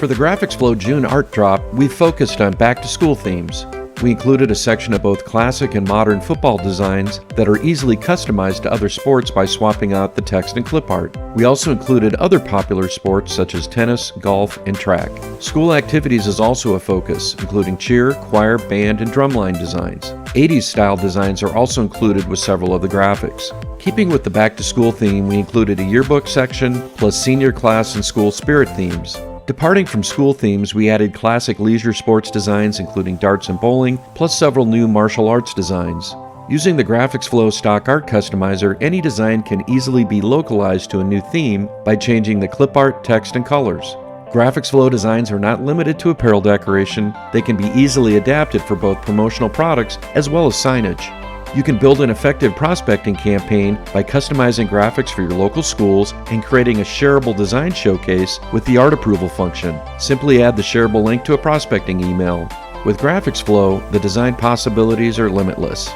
For the GraphicsFlow June art drop, we focused on back-to-school themes. We included a section of both classic and modern football designs that are easily customized to other sports by swapping out the text and clip art. We also included other popular sports such as tennis, golf, and track. School activities is also a focus, including cheer, choir, band, and drumline designs. 80s style designs are also included with several of the graphics. Keeping with the back-to-school theme, we included a yearbook section, plus senior class and school spirit themes. Departing from school themes, we added classic leisure sports designs including darts and bowling, plus several new martial arts designs. Using the GraphicsFlow stock art customizer, any design can easily be localized to a new theme by changing the clip art, text, and colors. GraphicsFlow designs are not limited to apparel decoration. They can be easily adapted for both promotional products as well as signage. You can build an effective prospecting campaign by customizing graphics for your local schools and creating a shareable design showcase with the art approval function. Simply add the shareable link to a prospecting email. With GraphicsFlow, the design possibilities are limitless.